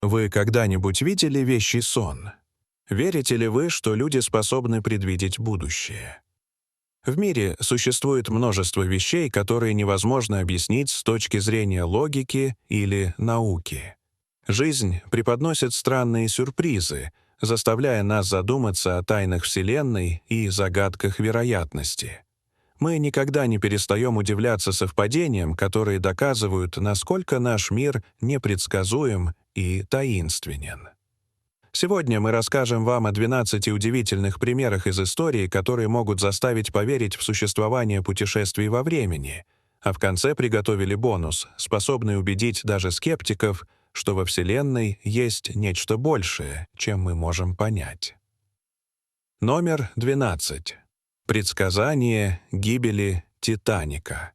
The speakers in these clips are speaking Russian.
Вы когда-нибудь видели вещий сон? Верите ли вы, что люди способны предвидеть будущее? В мире существует множество вещей, которые невозможно объяснить с точки зрения логики или науки. Жизнь преподносит странные сюрпризы, заставляя нас задуматься о тайнах Вселенной и загадках вероятности. Мы никогда не перестаем удивляться совпадениям, которые доказывают, насколько наш мир непредсказуем и таинственен. Сегодня мы расскажем вам о 12 удивительных примерах из истории, которые могут заставить поверить в существование путешествий во времени, а в конце приготовили бонус, способный убедить даже скептиков, что во Вселенной есть нечто большее, чем мы можем понять. Номер 12. Предсказание гибели «Титаника».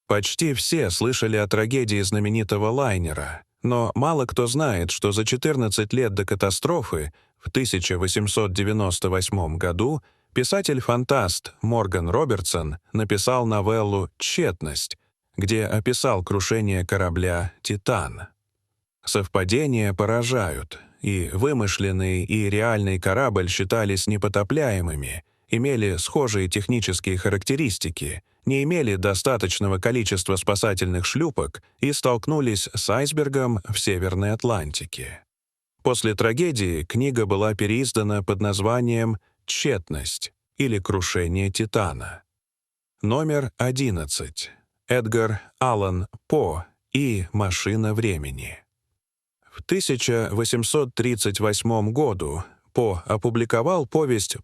Почти все слышали о трагедии знаменитого лайнера, но мало кто знает, что за 14 лет до катастрофы в 1898 году писатель-фантаст Морган Робертсон написал новеллу «Тщетность», где описал крушение корабля «Титан». Совпадения поражают, и вымышленный и реальный корабль считались непотопляемыми, имели схожие технические характеристики, не имели достаточного количества спасательных шлюпок и столкнулись с айсбергом в Северной Атлантике. После трагедии книга была переиздана под названием «Тщетность» или «Крушение Титана». Номер 11. Эдгар Аллан По и «Машина времени». В 1838 году По опубликовал повесть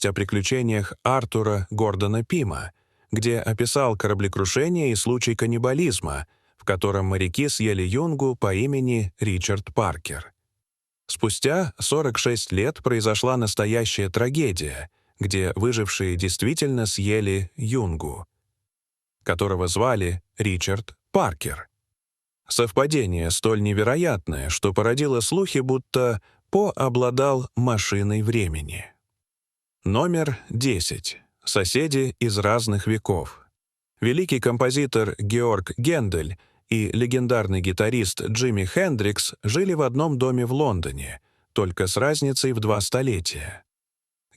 о приключениях Артура Гордона Пима, где описал кораблекрушение и случай каннибализма, в котором моряки съели юнгу по имени Ричард Паркер. Спустя 46 лет произошла настоящая трагедия, где выжившие действительно съели юнгу, которого звали Ричард Паркер. Совпадение столь невероятное, что породило слухи, будто По обладал машиной времени. Номер 10. Соседи из разных веков. Великий композитор Георг Гендель и легендарный гитарист Джимми Хендрикс жили в одном доме в Лондоне, только с разницей в 2 столетия.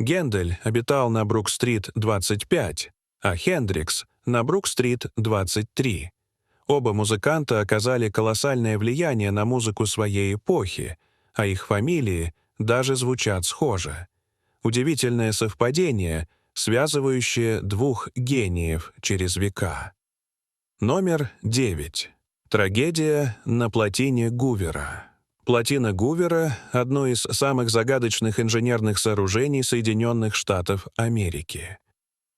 Гендель обитал на Брук-стрит 25, а Хендрикс — на Брук-стрит 23. Оба музыканта оказали колоссальное влияние на музыку своей эпохи, а их фамилии даже звучат схоже. Удивительное совпадение, связывающее 2 гениев через века. Номер 9. Трагедия на плотине Гувера. Плотина Гувера — одно из самых загадочных инженерных сооружений Соединенных Штатов Америки.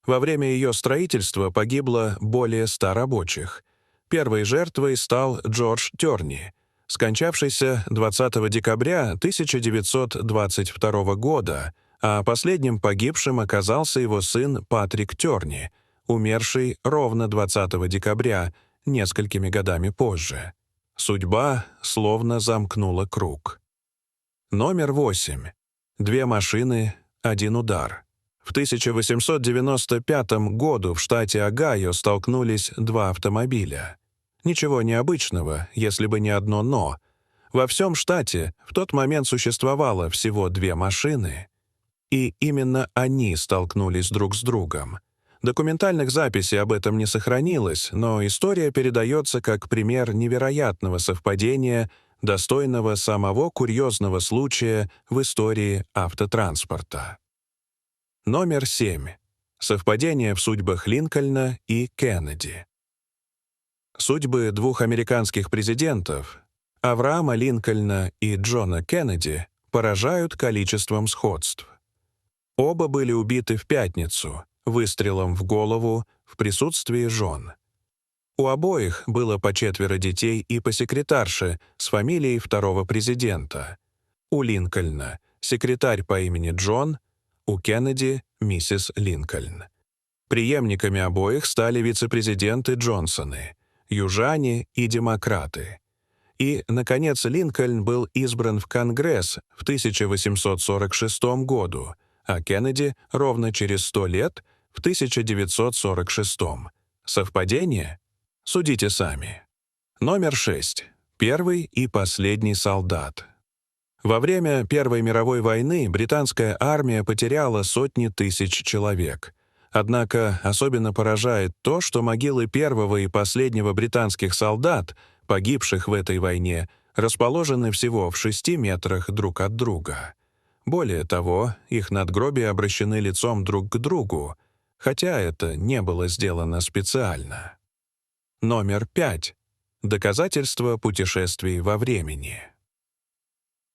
Во время ее строительства погибло более 100 рабочих. Первой жертвой стал Джордж Терни, скончавшийся 20 декабря 1922 года, а последним погибшим оказался его сын Патрик Терни, умерший ровно 20 декабря, несколькими годами позже. Судьба словно замкнула круг. Номер 8. 2 машины, 1 удар. В 1895 году в штате Огайо столкнулись 2 автомобиля. Ничего необычного, если бы не одно «но». Во всем штате в тот момент существовало всего 2 машины, и именно они столкнулись друг с другом. Документальных записей об этом не сохранилось, но история передается как пример невероятного совпадения, достойного самого курьезного случая в истории автотранспорта. Номер 7. Совпадение в судьбах Линкольна и Кеннеди. Судьбы 2 американских президентов, Авраама Линкольна и Джона Кеннеди, поражают количеством сходств. Оба были убиты в пятницу, выстрелом в голову в присутствии жен. У обоих было по 4 детей и по секретарше с фамилией 2-го президента. У Линкольна секретарь по имени Джон, у Кеннеди — миссис Линкольн. Преемниками обоих стали вице-президенты Джонсоны, южане и демократы. И, наконец, Линкольн был избран в Конгресс в 1846 году, а Кеннеди ровно через 100 лет, в 1946. Совпадение? Судите сами. Номер 6. Первый и последний солдат. Во время Первой мировой войны британская армия потеряла сотни тысяч человек. Однако особенно поражает то, что могилы первого и последнего британских солдат, погибших в этой войне, расположены всего в 6 метрах друг от друга. Более того, их надгробия обращены лицом друг к другу, хотя это не было сделано специально. Номер 5. Доказательства путешествий во времени.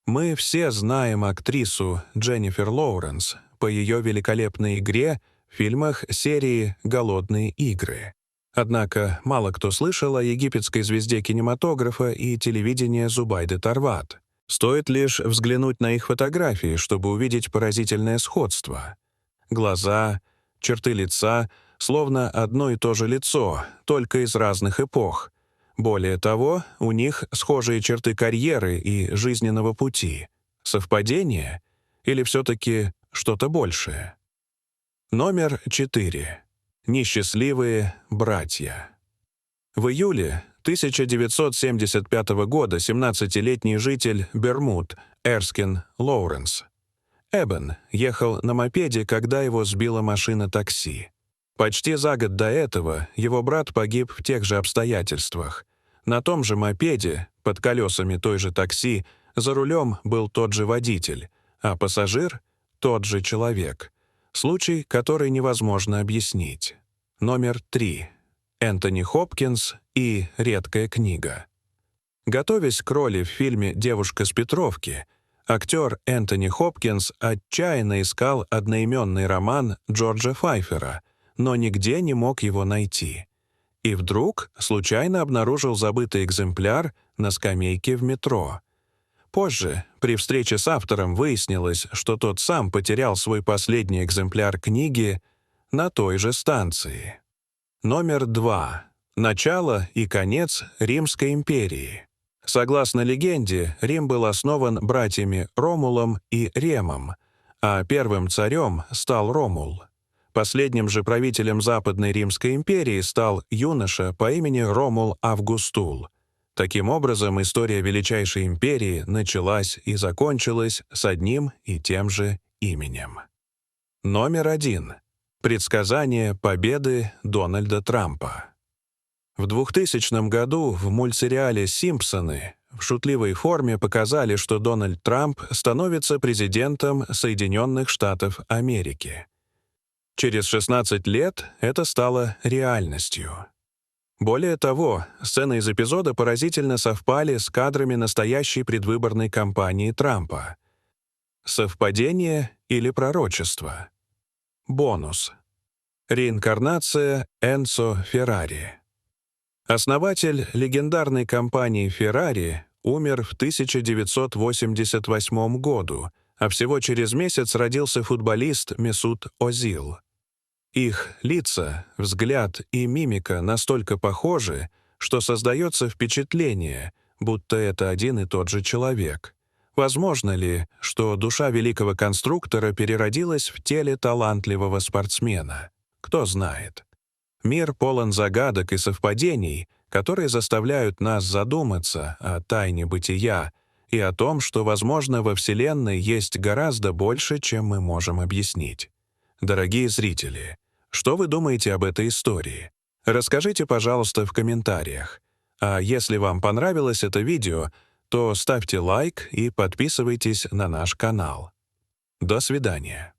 Мы все знаем актрису Дженнифер Лоуренс по ее великолепной игре в фильмах серии «Голодные игры». Однако мало кто слышал о египетской звезде кинематографа и телевидения Зубайде Тарват. Стоит лишь взглянуть на их фотографии, чтобы увидеть поразительное сходство. Глаза, черты лица, словно одно и то же лицо, только из разных эпох. Более того, у них схожие черты карьеры и жизненного пути. Совпадение или все-таки что-то большее? Номер 4. Несчастливые братья. В июле 1975 года 17-летний житель Бермуд Эрскин Лоуренс Эбен ехал на мопеде, когда его сбила машина такси. Почти за год до этого его брат погиб в тех же обстоятельствах. На том же мопеде, под колесами той же такси, за рулем был тот же водитель, а пассажир — тот же человек. Случай, который невозможно объяснить. Номер 3. Энтони Хопкинс и редкая книга. Готовясь к роли в фильме «Девушка с Петровки», актер Энтони Хопкинс отчаянно искал одноименный роман Джорджа Файфера, но нигде не мог его найти. И вдруг случайно обнаружил забытый экземпляр на скамейке в метро. Позже, при встрече с автором, выяснилось, что тот сам потерял свой последний экземпляр книги на той же станции. Номер 2. Начало и конец Римской империи. Согласно легенде, Рим был основан братьями Ромулом и Ремом, а первым царем стал Ромул. Последним же правителем Западной Римской империи стал юноша по имени Ромул Августул. Таким образом, история величайшей империи началась и закончилась с одним и тем же именем. Номер 1. Предсказание победы Дональда Трампа. В 2000 году в мультсериале «Симпсоны» в шутливой форме показали, что Дональд Трамп становится президентом Соединенных Штатов Америки. Через 16 лет это стало реальностью. Более того, сцены из эпизода поразительно совпали с кадрами настоящей предвыборной кампании Трампа. Совпадение или пророчество? Бонус. Реинкарнация Энцо Феррари. Основатель легендарной компании Ferrari умер в 1988 году, а всего через месяц родился футболист Месут Озил. Их лица, взгляд и мимика настолько похожи, что создается впечатление, будто это один и тот же человек. Возможно ли, что душа великого конструктора переродилась в теле талантливого спортсмена? Кто знает. Мир полон загадок и совпадений, которые заставляют нас задуматься о тайне бытия и о том, что, возможно, во Вселенной есть гораздо больше, чем мы можем объяснить. Дорогие зрители, что вы думаете об этой истории? Расскажите, пожалуйста, в комментариях. А если вам понравилось это видео, то ставьте лайк и подписывайтесь на наш канал. До свидания.